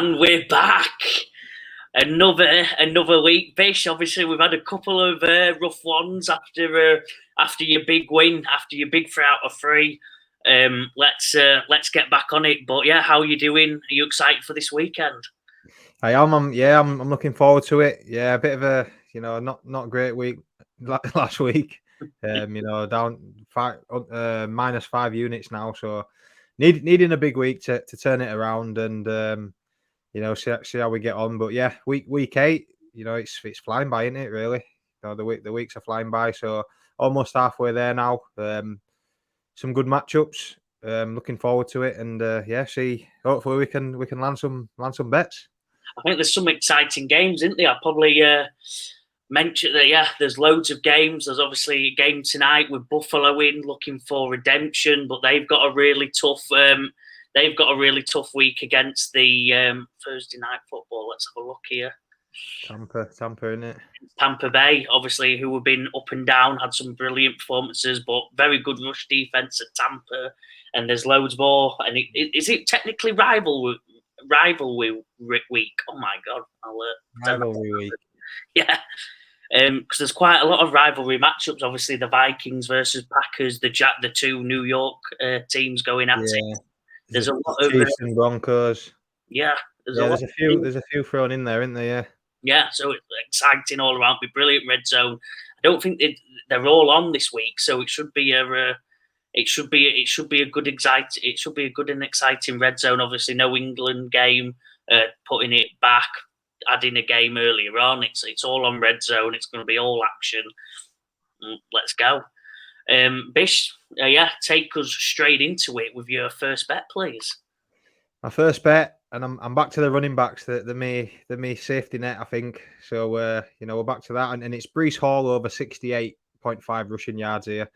And we're back. Another week, Bish. Obviously, we've had a couple of rough ones after your big win, after your big 3 out of 3. Let's get back on it. But yeah, how are you doing? Are you excited for this weekend? I am. I'm looking forward to it. Yeah, a bit of a not a great week last week. Down -5 units now, so needing a big week to turn it around and see how we get on. But yeah, week 8, it's flying by, isn't it? Really, the weeks are flying by. So almost halfway there now. Some good matchups. Looking forward to it, and see. Hopefully we can land some bets. I think there's some exciting games, isn't there? I'll probably mention that. Yeah, there's loads of games. There's obviously a game tonight with Buffalo in, looking for redemption, but they've got a really tough. They've got a really tough week against the Thursday night football. Let's have a look here. Tampa, isn't it? Tampa Bay, obviously, who have been up and down, had some brilliant performances, but very good rush defense at Tampa. And there's loads more. And is it technically rivalry week? Oh my God! Rivalry week. Yeah, because there's quite a lot of rivalry matchups. Obviously, the Vikings versus Packers, the 2 New York teams going at it. There's a lot of Chiefs and Broncos. Yeah, there's a few thrown in there, isn't there? Yeah. Yeah, so it's exciting all around. Be brilliant red zone. I don't think they're all on this week, so it should be a good and exciting red zone. Obviously, no England game, putting it back, adding a game earlier on. It's all on red zone. It's going to be all action. Let's go, Bish. Take us straight into it with your first bet, please. My first bet. And I'm back to the running backs, the me safety net, I think. So we're back to that, and it's Breece Hall over 68.5 rushing yards here.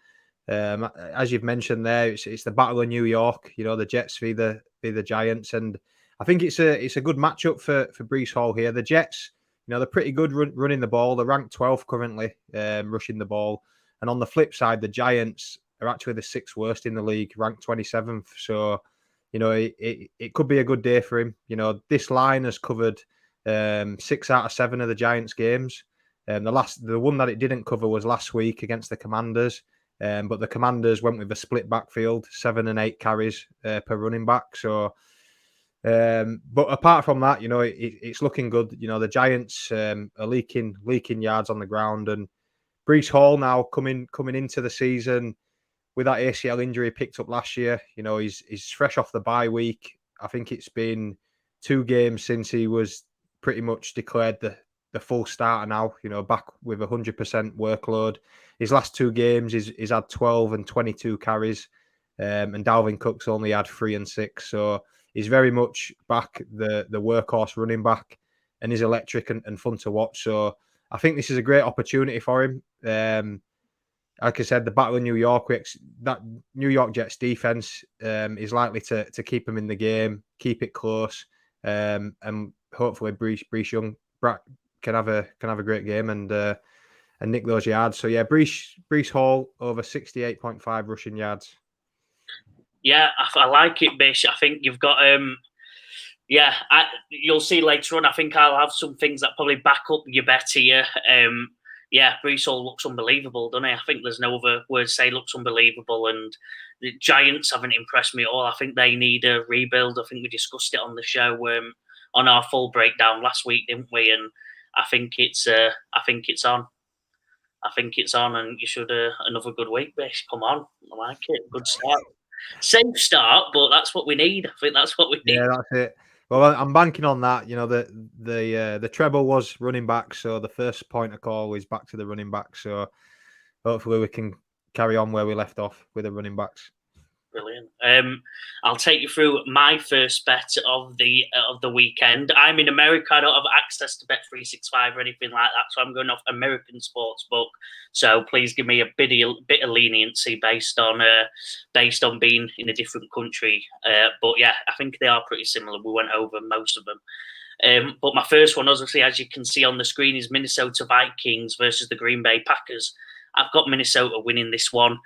As you've mentioned there, it's the Battle of New York. The Jets v the Giants, and I think it's a good matchup for Breece Hall here. The Jets, they're pretty good running the ball. They're ranked 12th currently, rushing the ball, and on the flip side, the Giants are actually the 6th worst in the league, ranked 27th. So it could be a good day for him. This line has covered 6 out of 7 of the Giants games. The one that it didn't cover was last week against the Commanders. But the Commanders went with a split backfield, 7 and 8 carries per running back. So, but apart from that, it's looking good. The Giants are leaking yards on the ground, and Breece Hall now coming into the season with that ACL injury picked up last year. He's fresh off the bye week. I think it's been 2 games since he was pretty much declared the full starter now, back with 100% workload. His last 2 games, he's had 12 and 22 carries, and Dalvin Cook's only had 3 and 6. So he's very much back, the workhorse running back, and he's electric and fun to watch. So I think this is a great opportunity for him. Like I said, the Battle of New York, that New York Jets defense is likely to keep him in the game, keep it close, and hopefully Breece Young can have a great game and nick those yards. So yeah, Breece Hall over 68.5 rushing yards. Yeah, I like it, Bish. I think you've got you'll see later on. I think I'll have some things that probably back up your bet here. Breece Hall looks unbelievable, doesn't he? I think there's no other word to say. Looks unbelievable, and the Giants haven't impressed me at all. I think they need a rebuild. I think we discussed it on the show on our full breakdown last week, didn't we? And I think it's on. I think it's on, and you should another good week, Bish. Come on, I like it. Good start. Safe start, but that's what we need. I think that's what we need. Yeah, that's it. Well, I'm banking on that. The treble was running back, so the first point of call is back to the running back. So hopefully we can carry on where we left off with the running backs. Brilliant. I'll take you through my first bet of the weekend. I'm in America. I don't have access to Bet365 or anything like that, so I'm going off American Sportsbook. So please give me a bit of leniency based on being in a different country. But yeah, I think they are pretty similar. We went over most of them. But my first one, obviously, as you can see on the screen, is Minnesota Vikings versus the Green Bay Packers. I've got Minnesota winning this one.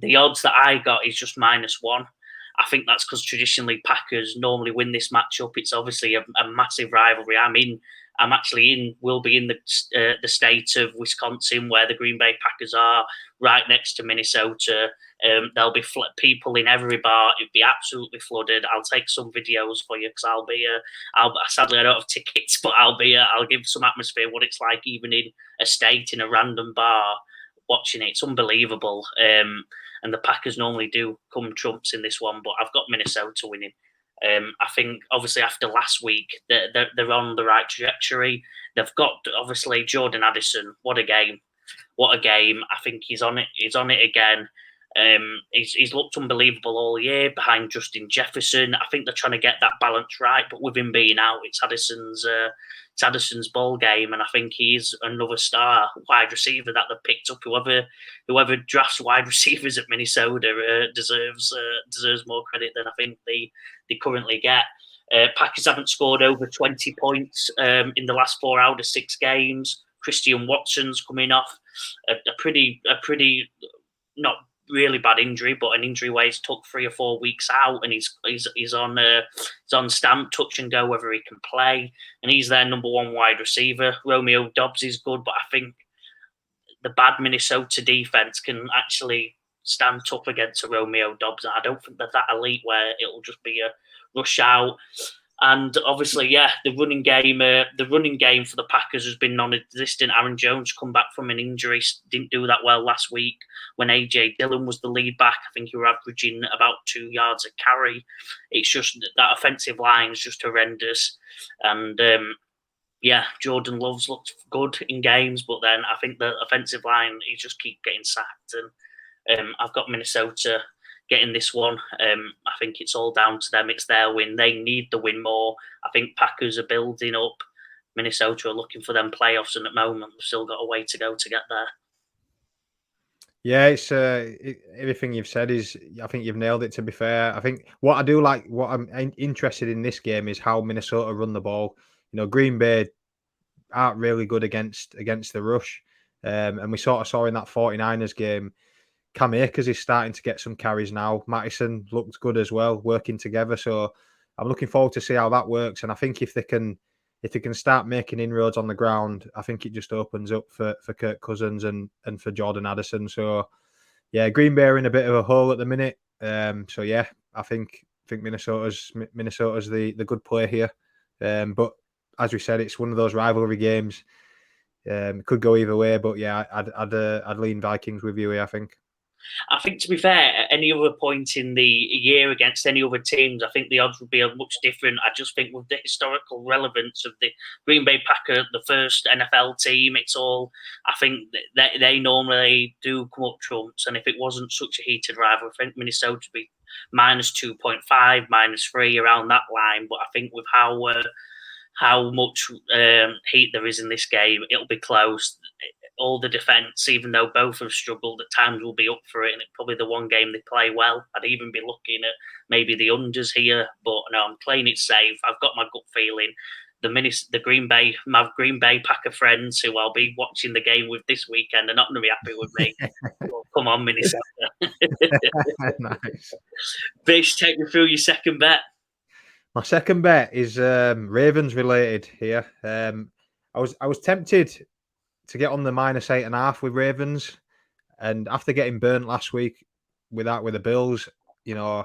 The odds that I got is just -1. I think that's because traditionally Packers normally win this matchup. It's obviously a massive rivalry. Will be in the state of Wisconsin where the Green Bay Packers are, right next to Minnesota. There'll be people in every bar. It'd be absolutely flooded. I'll take some videos for you because sadly I don't have tickets, but I'll give some atmosphere what it's like even in a state in a random bar watching it. It's unbelievable. And the Packers normally do come trumps in this one, but I've got Minnesota winning. I think obviously after last week, they're on the right trajectory. They've got obviously Jordan Addison. What a game! What a game! I think he's on it. He's on it again. He's looked unbelievable all year behind Justin Jefferson. I think they're trying to get that balance right, but with him being out, it's Addison's ball game, and I think he's another star wide receiver that they've picked up. Whoever drafts wide receivers at Minnesota deserves more credit than I think they currently get. Packers haven't scored over 20 points in the last 4 out of 6 games. Christian Watson's coming off a pretty not really bad injury, but an injury where he's took 3 or 4 weeks out, and he's on stamp touch and go whether he can play, and he's their number 1 wide receiver. Romeo Dobbs is good, but I think the bad Minnesota defense can actually stand tough against a Romeo Dobbs. I don't think they're that elite where it'll just be a rush out. And obviously, the running game for the Packers has been non-existent. Aaron Jones come back from an injury, didn't do that well last week when AJ Dillon was the lead back. I think he was averaging about 2 yards a carry. It's just that offensive line is just horrendous. And Jordan Love's looked good in games, but then I think the offensive line, he just keep getting sacked. And I've got Minnesota getting this one. I think it's all down to them. It's their win. They need the win more. I think Packers are building up. Minnesota are looking for them playoffs, and at the moment, we've still got a way to go to get there. Yeah, it's everything you've said is. I think you've nailed it. To be fair, I think what I do like, what I'm interested in this game is how Minnesota run the ball. Green Bay aren't really good against the rush, and we sort of saw in that 49ers game. Cam Akers is starting to get some carries now. Mattison looks good as well, working together. So I'm looking forward to see how that works. And I think if they can start making inroads on the ground, I think it just opens up for Kirk Cousins and for Jordan Addison. So Green Bay are in a bit of a hole at the minute. I think Minnesota's the good play here. But as we said, it's one of those rivalry games. Could go either way, but I'd lean Vikings with you here, I think. I think, to be fair, at any other point in the year against any other teams, I think the odds would be much different. I just think with the historical relevance of the Green Bay Packers, the first NFL team, I think they normally do come up trumps. And if it wasn't such a heated rivalry, I think Minnesota would be minus 2.5, -3 around that line. But I think with how much heat there is in this game, it'll be close. All the defence, even though both have struggled at times, will be up for it, and it's probably the one game they play well. I'd even be looking at maybe the unders here, but no, I'm playing it safe. I've got my gut feeling. My Green Bay Packer friends who I'll be watching the game with this weekend are not going to be happy with me. Well, come on, Minnesota. Nice. Bish, take me through your second bet. My second bet is Ravens related here. I was tempted to get on the -8.5 with Ravens, and after getting burnt last week with the Bills, I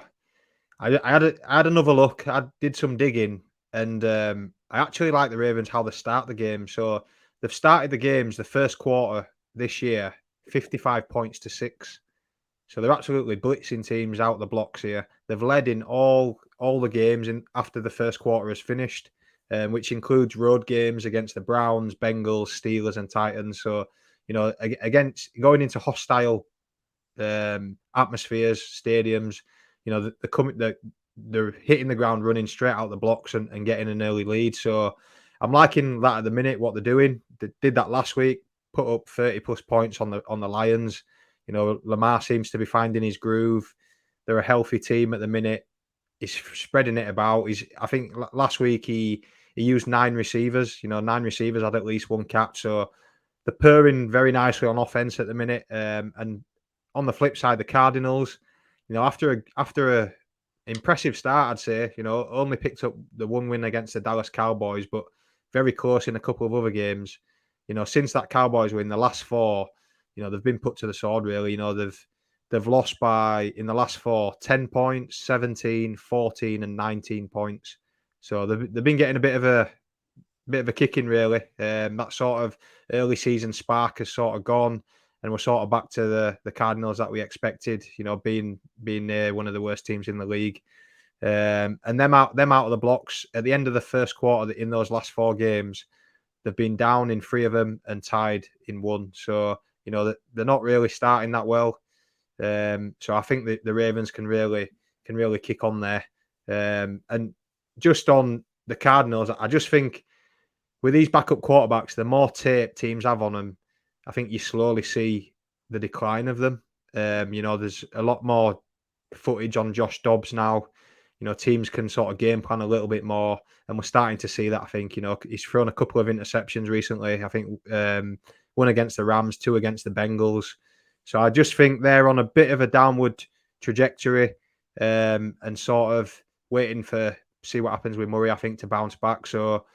had another look. I did some digging, and I actually like the Ravens how they start the game. So they've started the games the first quarter this year 55 points to 6. So they're absolutely blitzing teams out the blocks here. They've led in all the games after the first quarter is finished, which includes road games against the Browns, Bengals, Steelers, and Titans. So, against going into hostile atmospheres, stadiums, they're hitting the ground running straight out the blocks and getting an early lead. So I'm liking that at the minute, what they're doing. They did that last week, put up 30+ points on the Lions. Lamar seems to be finding his groove. They're a healthy team at the minute. He's spreading it about. I think last week he used 9 receivers. 9 receivers had at least 1 catch. So they're purring very nicely on offense at the minute. And on the flip side, the Cardinals, after a impressive start, I'd say. Only picked up the one win against the Dallas Cowboys, but very close in a couple of other games. Since that Cowboys win, the last four, they've been put to the sword, really. They've lost by, in the last four, 10 points, 17, 14, and 19 points. So they've been getting a bit of a kicking, really. That sort of early season spark has sort of gone, and we're sort of back to the Cardinals that we expected. Being one of the worst teams in the league, and them out of the blocks at the end of the first quarter in those last four games, they've been down in 3 of them and tied in 1. So they're not really starting that well. So I think the Ravens can really kick on there. And just on the Cardinals, I just think with these backup quarterbacks, the more tape teams have on them, I think you slowly see the decline of them. There's a lot more footage on Josh Dobbs now. Teams can sort of game plan a little bit more, and we're starting to see that. I think he's thrown a couple of interceptions recently. I think one against the Rams, 2 against the Bengals. So I just think they're on a bit of a downward trajectory, and sort of waiting for see what happens with Murray, I think, to bounce back. So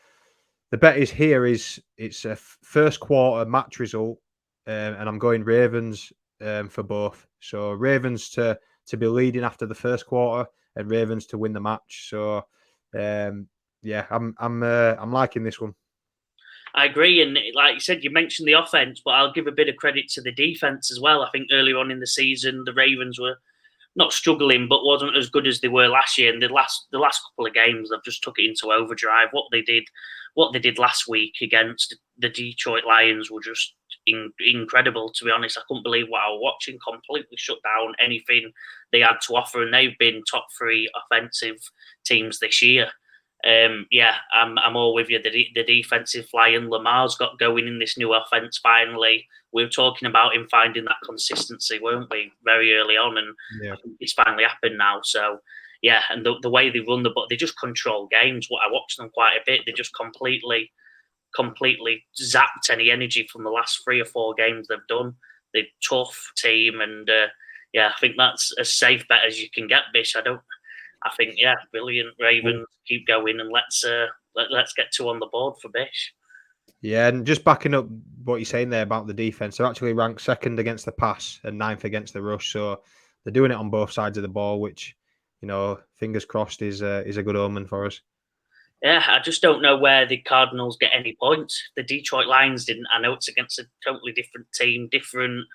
the bet is here it's a first quarter match result, and I'm going Ravens for both. So Ravens to be leading after the first quarter, and Ravens to win the match. So yeah, I'm liking this one. I agree, and like you said, you mentioned the offense, but I'll give a bit of credit to the defense as well. I think earlier on in the season, the Ravens were not struggling, but wasn't as good as they were last year. And the last couple of games, they've just took it into overdrive. What they did last week against the Detroit Lions were just incredible. To be honest, I couldn't believe what I was watching. Completely shut down anything they had to offer, and they've been top 3 offensive teams this year. Yeah, I'm all with you. The defensive flying Lamar's got going in this new offense finally. We were talking about him finding that consistency, weren't we, very early on, and yeah, it's finally happened now. So yeah, and the way they run they just control games. What I watched them quite a bit. They just completely zapped any energy from the last 3 or 4 games they've done. They're a tough team, and yeah, I think that's as safe bet as you can get, Bish. I think, yeah, brilliant. Ravens, keep going, and let's get 2 on the board for Bish. Yeah, and just backing up what you're saying there about the defense, they're actually ranked 2nd against the pass and 9th against the rush. So they're doing it on both sides of the ball, which, fingers crossed is a good omen for us. Yeah, I just don't know where the Cardinals get any points. The Detroit Lions didn't. I know it's against a totally different team, different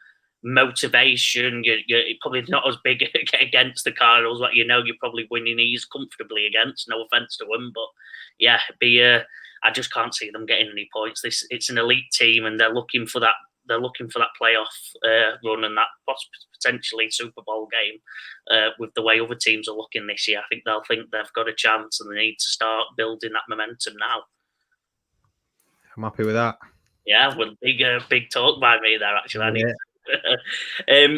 motivation. You're probably not as big against the Cardinals, but you're probably winning these comfortably against. No offense to them, but yeah, I just can't see them getting any points. It's an elite team, and they're looking for that. They're looking for that playoff run and that potentially Super Bowl game. With the way other teams are looking this year, I think they'll think they've got a chance, and they need to start building that momentum now. I'm happy with that. Yeah, well, big talk by me there. Actually,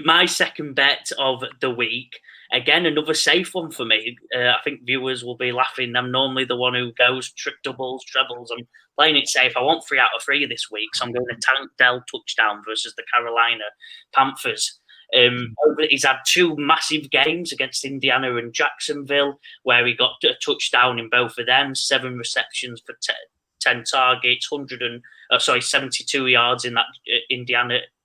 my second bet of the week. Again, another safe one for me. I think viewers will be laughing. I'm normally the one who goes doubles, trebles. I'm playing it safe. I want 3 out of 3 this week, so I'm going to Tank Dell touchdown versus the Carolina Panthers. He's had 2 massive games against Indiana and Jacksonville, where he got a touchdown in both of them. 7 receptions for 10 targets, 72 yards in that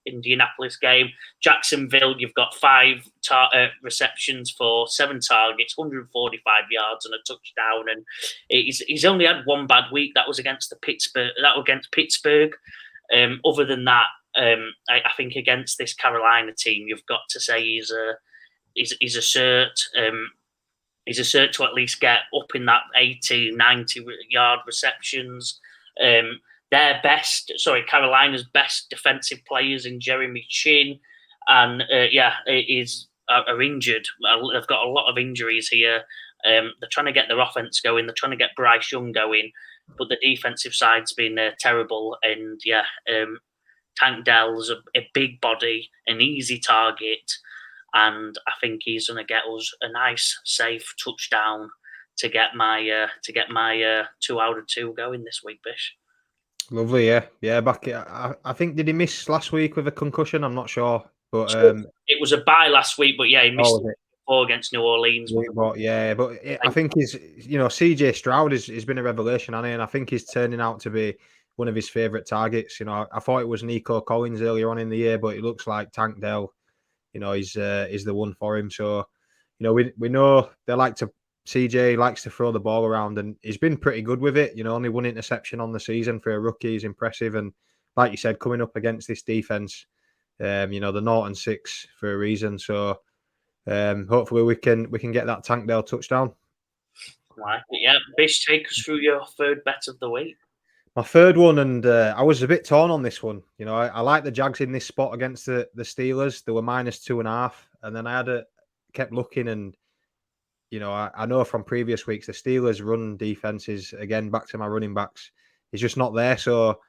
Indianapolis game. Jacksonville, you've got 5 receptions for 7 targets, 145 yards and a touchdown. And he's only had 1 bad week. That was against Pittsburgh. Other than that, I think against this Carolina team, you've got to say he's a cert. He's a cert to at least get up in that 80, 90 yard receptions. Carolina's best defensive players in Jeremy Chin and are injured. They've got a lot of injuries here. They're trying to get their offense going. They're trying to get Bryce Young going, but the defensive side's been terrible. And Tank Dell's a big body, an easy target, and I think he's going to get us a nice, safe touchdown to get my 2 out of 2 going this week, Bish. Lovely, yeah. Back, I think, did he miss last week with a concussion? I'm not sure, but it was a bye last week. But yeah, he missed before against New Orleans. But I think CJ Stroud has been a revelation, hasn't he? And I think he's turning out to be one of his favourite targets. I thought it was Nico Collins earlier on in the year, but it looks like Tank Dell, is the one for him. So, we know CJ likes to throw the ball around, and he's been pretty good with it. Only one interception on the season for a rookie is impressive. And like you said, coming up against this defense, the 0-6 for a reason. So hopefully we can get that Tank Dell touchdown. Right. Yeah, Bish, take us through your third bet of the week. My third one, and I was a bit torn on this one. I like the Jags in this spot against the Steelers. They were -2.5, and then I kept looking, and I know from previous weeks the Steelers' run defense is, again, back to my running backs, is just not there. So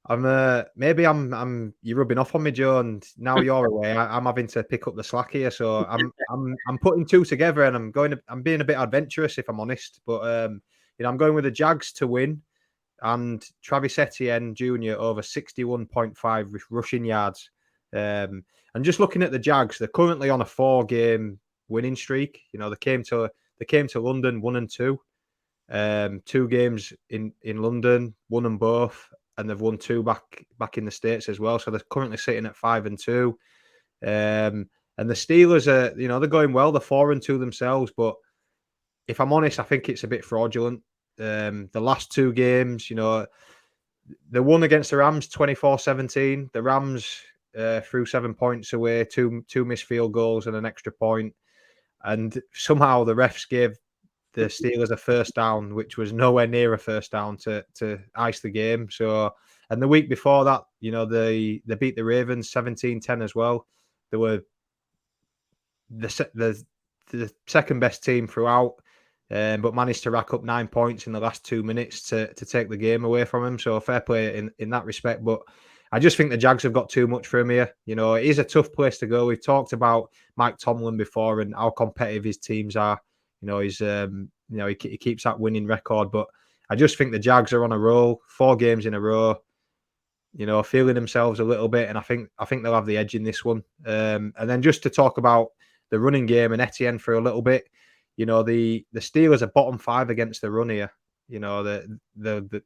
maybe you're rubbing off on me, Joe, and now you're away. I'm having to pick up the slack here. So I'm putting two together, and I'm being a bit adventurous, if I'm honest. But I'm going with the Jags to win, and Travis Etienne Jr. over 61.5 rushing yards. And just looking at the Jags, they're currently on a 4-game winning streak. They came to London 1-2. 2 games in London, won them both, and they've won 2 back in the States as well. So they're currently sitting at 5-2. And the Steelers are, they're going well. They're 4-2 themselves, but if I'm honest, I think it's a bit fraudulent. The last 2 games, they won against the Rams 24-17. The Rams threw 7 points away, two missed field goals and an extra point. And somehow the refs gave the Steelers a first down, which was nowhere near a first down to ice the game. So, and the week before that, they beat the Ravens 17-10 as well. They were the second best team throughout, but managed to rack up 9 points in the last 2 minutes to take the game away from them. So fair play in that respect. But I just think the Jags have got too much for him here. It is a tough place to go. We've talked about Mike Tomlin before and how competitive his teams are. He's he keeps that winning record, but I just think the Jags are on a roll, 4 games in a row. Feeling themselves a little bit, and I think they'll have the edge in this one. And then just to talk about the running game and Etienne for a little bit, the Steelers are bottom 5 against the run here. The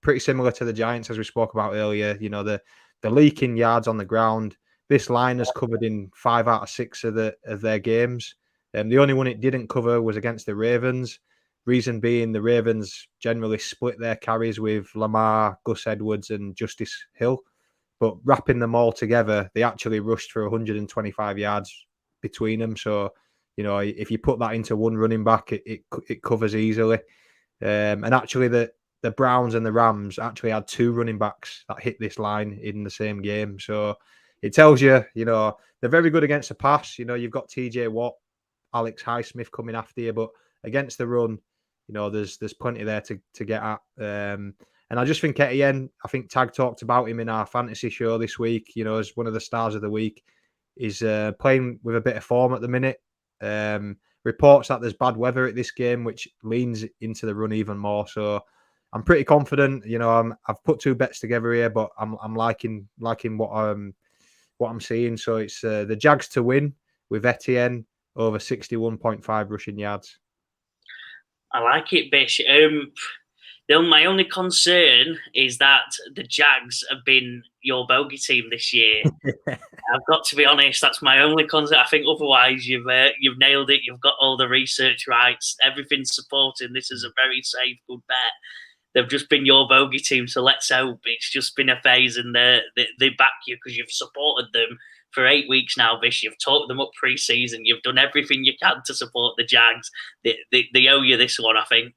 pretty similar to the Giants as we spoke about earlier. The leaking yards on the ground. This line has covered in 5 out of 6 of their games. The only one it didn't cover was against the Ravens. Reason being, the Ravens generally split their carries with Lamar, Gus Edwards, and Justice Hill. But wrapping them all together, they actually rushed for 125 yards between them. So, if you put that into one running back, it covers easily. And actually, the Browns and the Rams actually had 2 running backs that hit this line in the same game. So it tells you, they're very good against the pass. You've got TJ Watt, Alex Highsmith coming after you, but against the run, there's plenty there to get at. And I just think Etienne, I think Tag talked about him in our fantasy show this week, as one of the stars of the week. He's playing with a bit of form at the minute. Reports that there's bad weather at this game, which leans into the run even more. So I'm pretty confident. I've put 2 bets together here, but I'm liking what I'm seeing. So it's the Jags to win with Etienne over 61.5 rushing yards. I like it, Bish. My only concern is that the Jags have been your bogey team this year. I've got to be honest, that's my only concern. I think otherwise you've nailed it. You've got all the research right. Everything's supporting. This is a very safe, good bet. They've just been your bogey team, so let's hope it's just been a phase and they back you because you've supported them for 8 weeks now, Bish. You've talked them up pre-season. You've done everything you can to support the Jags. They owe you this one, I think.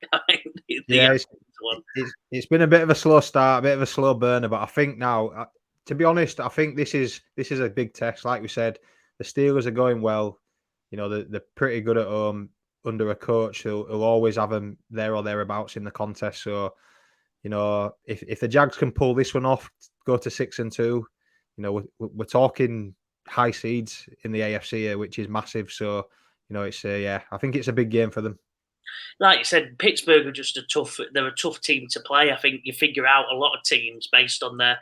It's been a bit of a slow start, a bit of a slow burner, but I think now, to be honest, I think this is a big test. Like we said, the Steelers are going well. They're pretty good at home under a coach who'll always have them there or thereabouts in the contest. So, if the Jags can pull this one off, go to 6-2, we're talking high seeds in the AFC here, which is massive. So, I think it's a big game for them. like you said, Pittsburgh are just they're a tough team to play. I think you figure out a lot of teams based on the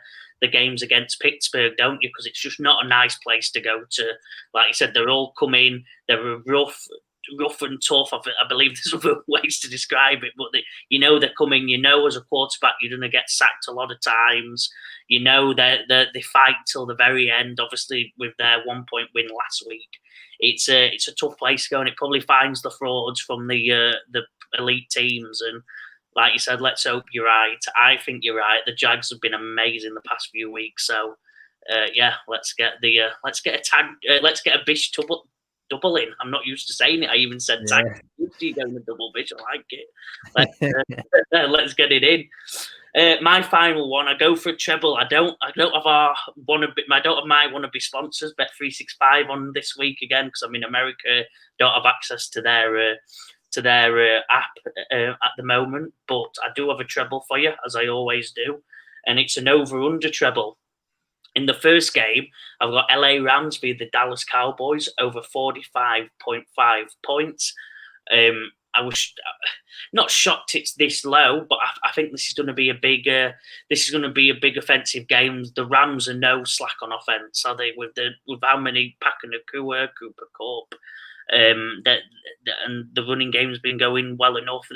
games against Pittsburgh, don't you? Because it's just not a nice place to go to. Like you said, they're all coming, they're rough and tough. I believe there's other ways to describe it, but they're coming. As a quarterback, you're going to get sacked a lot of times. They fight till the very end. Obviously, with their 1-point win last week, it's a tough place to go, and it probably finds the frauds from the elite teams. And like you said, let's hope you're right. I think you're right. The Jags have been amazing the past few weeks. So let's get a Bish double in. I'm not used to saying it. I even said tag. You going to double Bish? I like it. Let's get it in. My final one, I go for a treble. I don't have my wannabe sponsors, Bet365, on this week again because I'm in America. Don't have access to their app at the moment, but I do have a treble for you, as I always do, and it's an over/under treble. In the first game, I've got LA Rams v the Dallas Cowboys over 45.5 points. I was not shocked it's this low, but I think this is going to be a big offensive game. The Rams are no slack on offense, are they? With how many Packer Nakua, Cooper Kupp, and the running game's been going well enough.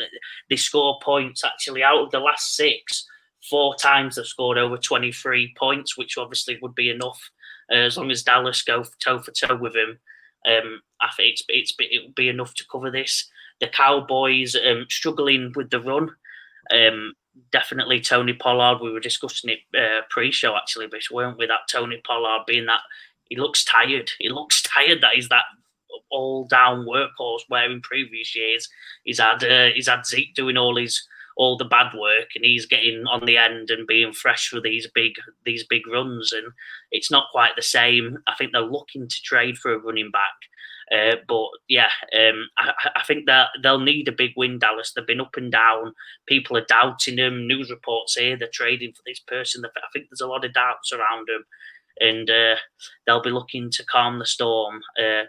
They score points actually out of the last 6. 4 times they've scored over 23 points, which obviously would be enough as long as Dallas go toe for toe with him. I think it will be enough to cover this. The Cowboys struggling with the run. Definitely Tony Pollard. We were discussing it pre-show actually, but weren't we? That Tony Pollard being that he looks tired. He looks tired. That he's that all-down workhorse where in previous years he's had Zeke doing all the bad work, and he's getting on the end and being fresh for these big runs, and it's not quite the same. I think they're looking to trade for a running back, but I think that they'll need a big win. Dallas, they've been up and down. People are doubting them. News reports here they're trading for this person. I think there's a lot of doubts around them, and they'll be looking to calm the storm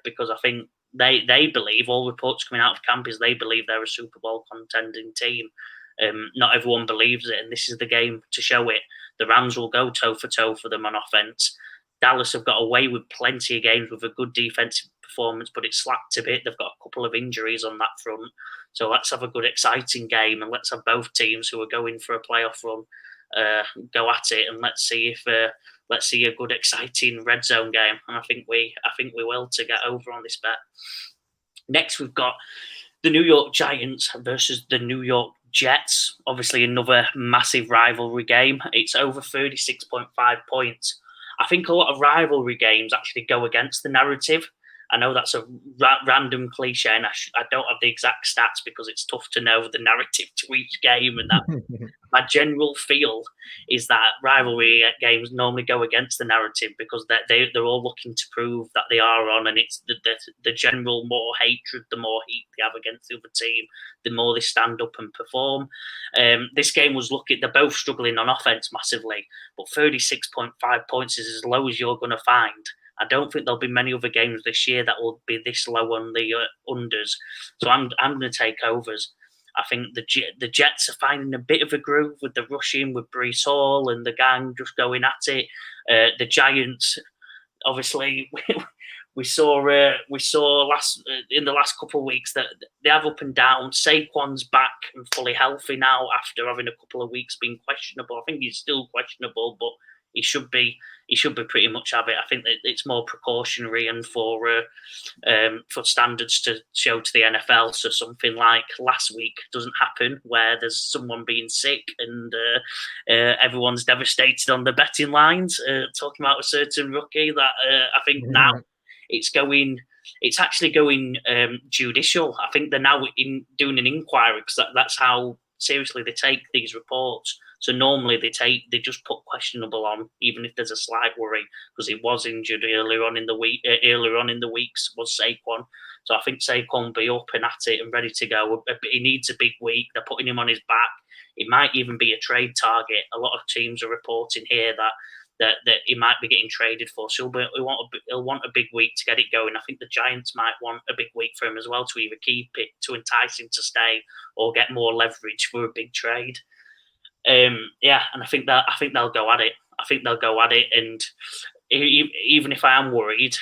because I think they believe, all reports coming out of camp is they believe they're a Super Bowl contending team. Not everyone believes it, and this is the game to show it. The Rams will go toe for toe for them on offense. Dallas have got away with plenty of games with a good defensive performance, but it's slacked a bit. They've got a couple of injuries on that front. So let's have a good, exciting game, and let's have both teams who are going for a playoff run go at it, and let's see a good, exciting red zone game. And I think we will to get over on this bet. Next, we've got the New York Giants versus the New York Jets. Obviously, another massive rivalry game. It's over 36.5 points. I think a lot of rivalry games actually go against the narrative. I know that's a random cliche, and I don't have the exact stats because it's tough to know the narrative to each game. And that my general feel is that rivalry games normally go against the narrative because they're all looking to prove that they are on, and it's the general more hatred, the more heat they have against the other team, the more they stand up and perform. This game was looking, they're both struggling on offense massively, but 36.5 points is as low as you're going to find. I don't think there'll be many other games this year that will be this low on the unders. So I'm going to take overs. I think the Jets are finding a bit of a groove with the rushing, with Breece Hall and the gang just going at it. The Giants, obviously, we saw in the last couple of weeks that they have up and down. Saquon's back and fully healthy now after having a couple of weeks being questionable. I think he's still questionable, but he should be pretty much have it. I think that it's more precautionary and for standards to show to the NFL. So something like last week doesn't happen where there's someone being sick and everyone's devastated on the betting lines. Talking about a certain rookie that I think now it's actually going judicial. I think they're now doing an inquiry because that's how seriously they take these reports. So normally they just put questionable on, even if there's a slight worry, because he was injured earlier on in the weeks was Saquon. So I think Saquon will be up and at it and ready to go. He needs a big week. They're putting him on his back. It might even be a trade target. A lot of teams are reporting here that that he might be getting traded for. So he'll want a big week to get it going. I think the Giants might want a big week for him as well, to either keep it to entice him to stay or get more leverage for a big trade. And I think they'll go at it. And even if I am worried,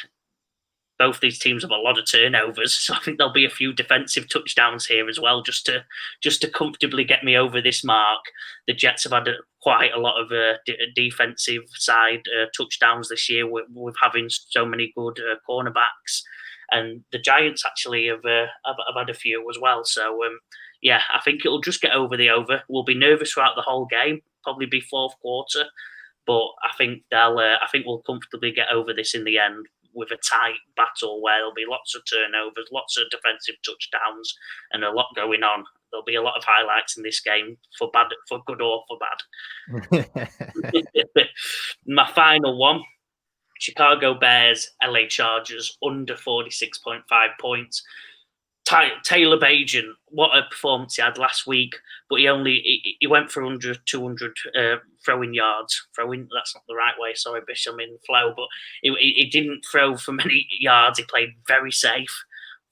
both these teams have a lot of turnovers, so I think there'll be a few defensive touchdowns here as well, just to comfortably get me over this mark. The Jets have had quite a lot of defensive side touchdowns this year with having so many good cornerbacks, and the Giants actually have had a few as well. So I think it'll just get over the over. We'll be nervous throughout the whole game, probably be fourth quarter, but I think we'll comfortably get over this in the end, with a tight battle where there'll be lots of turnovers, lots of defensive touchdowns, and a lot going on. There'll be a lot of highlights in this game, for good or for bad. My final one: Chicago Bears, LA Chargers, under 46.5 points. Taylor Bajan, what a performance he had last week, but he went for 200 throwing yards. That's not the right way, sorry, Bish, I'm in flow, but he didn't throw for many yards. He played very safe,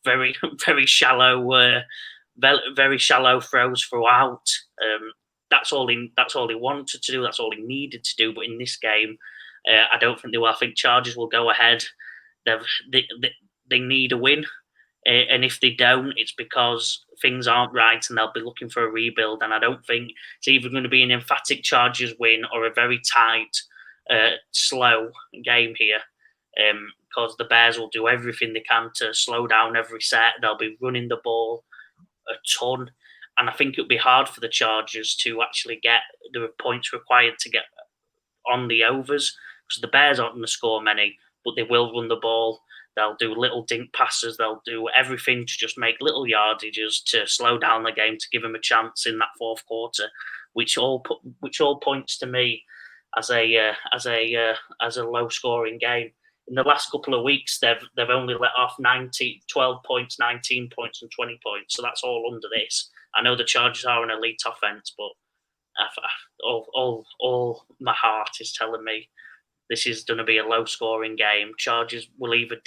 very, very shallow, very shallow throws throughout. That's all he wanted to do. That's all he needed to do. But in this game, I don't think they will. I think Chargers will go ahead. They need a win. And if they don't, it's because things aren't right and they'll be looking for a rebuild. And I don't think it's either going to be an emphatic Chargers win or a very tight, slow game here. Because the Bears will do everything they can to slow down every set. They'll be running the ball a ton. And I think it'll be hard for the Chargers to actually get the points required to get on the overs. Because the Bears aren't going to score many, but they will run the ball. They'll do little dink passes. They'll do everything to just make little yardages to slow down the game, to give them a chance in that fourth quarter, which all points to me as a low scoring game. In the last couple of weeks, they've only let off 12 points, 19 points, and 20 points. So that's all under this. I know the Chargers are an elite offense, but all my heart is telling me this is going to be a low-scoring game. Chargers will either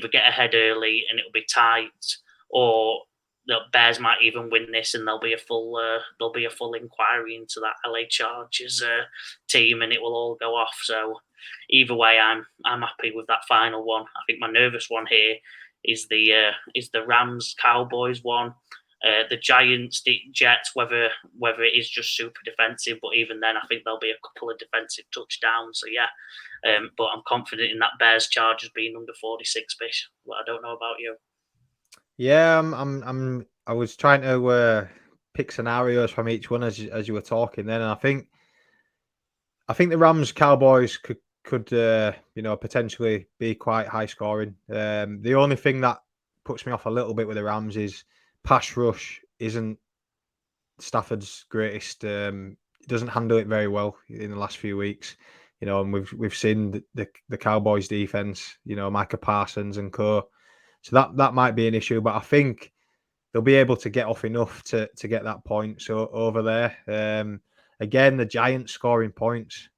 get ahead early and it'll be tight, or the Bears might even win this and there'll be a full inquiry into that LA Chargers team, and it will all go off. So either way, I'm happy with that final one. I think my nervous one here is the Rams Cowboys one. The Giants, the Jets, whether it is just super defensive, but even then, I think there'll be a couple of defensive touchdowns. So but I'm confident in that Bears Chargers being under 46, Bish. But I don't know about you. Yeah, I was trying to pick scenarios from each one as you were talking then, and I think the Rams Cowboys could potentially be quite high scoring. The only thing that puts me off a little bit with the Rams is pass rush isn't Stafford's greatest. He doesn't handle it very well in the last few weeks, and we've seen the Cowboys defense, Micah Parsons and co. So that might be an issue, but I think they'll be able to get off enough to get that point. So over there, again, the Giants scoring points.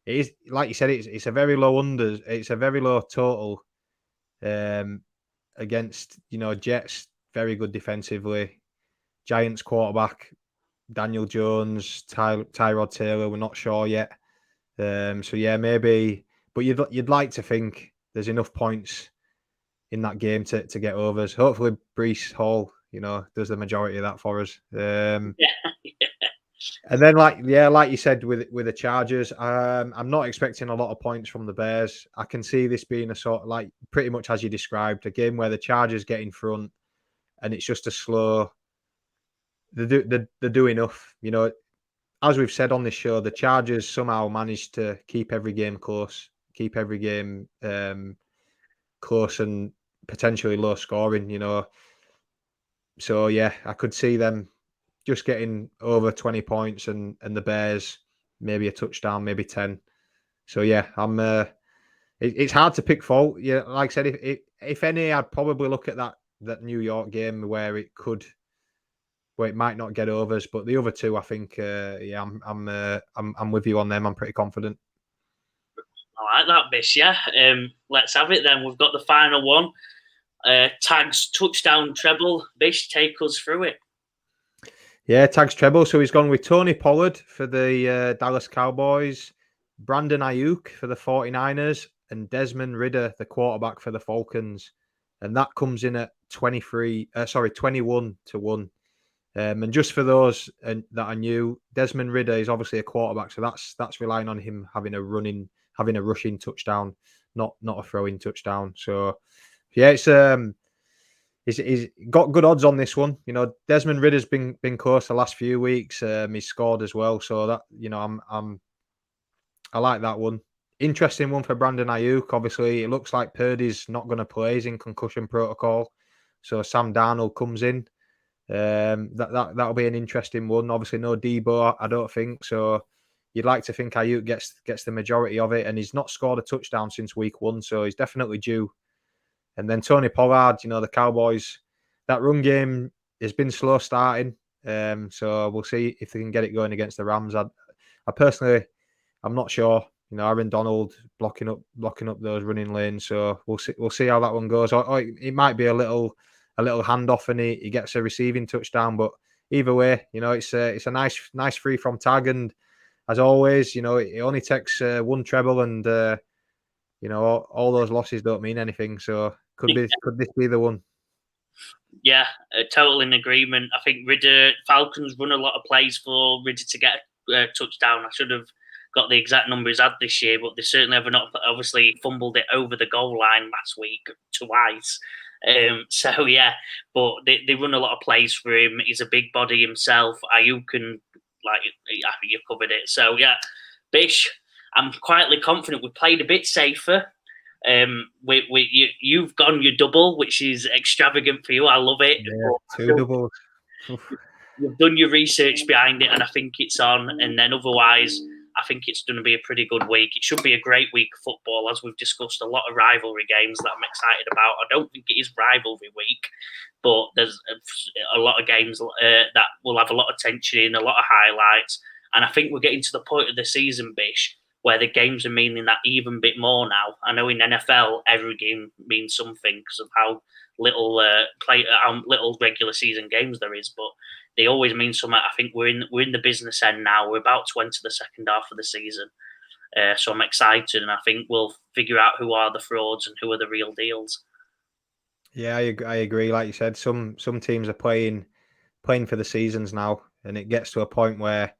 It is, like you said, it's a very low under. It's a very low total against Jets. Very good defensively. Giants quarterback Daniel Jones, Tyrod Taylor. We're not sure yet. So yeah, maybe. But you'd like to think there's enough points in that game to get overs. Hopefully, Breece Hall, does the majority of that for us. And then, like you said, with the Chargers, I'm not expecting a lot of points from the Bears. I can see this being a sort of, like, pretty much as you described, a game where the Chargers get in front, and it's just a slow. They do enough, As we've said on this show, the Chargers somehow managed to keep every game close, close and potentially low scoring. So yeah, I could see them just getting over 20 points and the Bears maybe a touchdown, maybe 10. So yeah, it's hard to pick fault. Yeah, like I said, if any, I'd probably look at that New York game where it might not get overs, but the other two, I think, I'm with you on them. I'm pretty confident. I like that, Bish. Yeah. Let's have it then. We've got the final one. Tags touchdown treble. Bish, take us through it. Yeah, Tags treble. So he's gone with Tony Pollard for the Dallas Cowboys, Brandon Ayuk for the 49ers, and Desmond Ridder, the quarterback for the Falcons. And that comes in at 21 to 1. And just for those that are new, Desmond Ridder is obviously a quarterback, so that's relying on him having a rushing touchdown, not a throwing touchdown. So yeah, he's got good odds on this one. You know, Desmond Ridder's been close the last few weeks. He's scored as well, so that, you know, I like that one. Interesting one for Brandon Ayuk. Obviously, it looks like Purdy's not going to play. He's in concussion protocol, so Sam Darnold comes in. That'll be an interesting one. Obviously, no Debo, I don't think. So you'd like to think Ayuk gets the majority of it, and he's not scored a touchdown since week 1, so he's definitely due. And then Tony Pollard, you know, the Cowboys, that run game has been slow starting. So we'll see if they can get it going against the Rams. I personally, I'm not sure. You know, Aaron Donald blocking up those running lanes. So we'll see how that one goes. Or it might be a little handoff and he gets a receiving touchdown. But either way, you know, it's a nice free from tag. And as always, you know, it only takes one treble, and you know, all those losses don't mean anything. So could this be the one? Yeah, totally in agreement. I think Falcons run a lot of plays for Ridder to get a touchdown. I should have got the exact number he's had this year, but they certainly have not obviously fumbled it over the goal line last week twice. So yeah, but they run a lot of plays for him. He's a big body himself. Ayuk can, like, you covered it. So yeah, Bish, I'm quietly confident we played a bit safer. You've gone your double, which is extravagant for you. I love it. Yeah, 2 doubles. You've done your research behind it, and I think it's on. And then otherwise, I think it's going to be a pretty good week. It should be a great week of football, as we've discussed a lot of rivalry games that I'm excited about. I don't think it is rivalry week, but there's a lot of games that will have a lot of tension, a lot of highlights. And I think we're getting to the point of the season, Bish, where the games are meaning that even bit more now. I know in NFL, every game means something because of how little little regular season games there is, but they always mean something. I think we're in the business end now. We're about to enter the second half of the season, so I'm excited, and I think we'll figure out who are the frauds and who are the real deals. Yeah, I agree. Like you said, some teams are playing for the seasons now, and it gets to a point where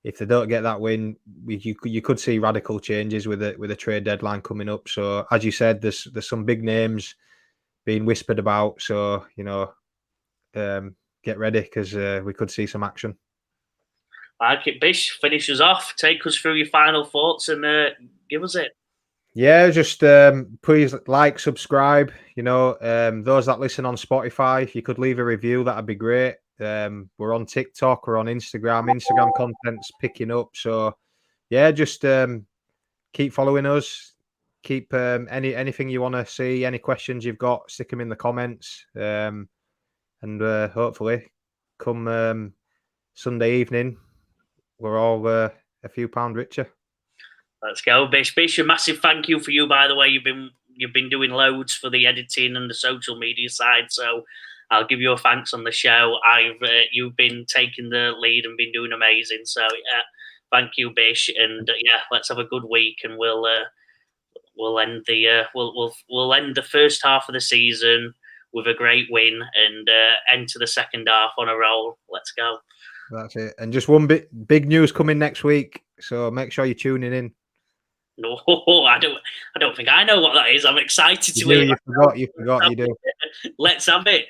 if they don't get that win, you could see radical changes with a trade deadline coming up. So as you said, there's some big names being whispered about. So, you know, get ready because we could see some action. Like it, Bish. Finish us off. Take us through your final thoughts and give us it. Yeah, just please like, subscribe. You know, those that listen on Spotify, if you could leave a review, that'd be great. We're on TikTok, we're on Instagram. Instagram content's picking up. So yeah, just keep following us. Keep anything you want to see, any questions you've got, stick them in the comments. And hopefully come Sunday evening, we're all a few pound richer. Let's go, Bish. Bish, a massive thank you for you, by the way. You've been doing loads for the editing and the social media side, so I'll give you a thanks on the show. You've been taking the lead and been doing amazing. So yeah, thank you, Bish, and yeah, let's have a good week, and we'll end we'll end the first half of the season with a great win and enter the second half on a roll. Let's go. That's it. And just one big news coming next week, so make sure you're tuning in. No, I don't think I know what that is. I'm excited to hear. You forgot. You do. Let's have it.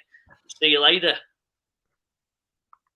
See you later.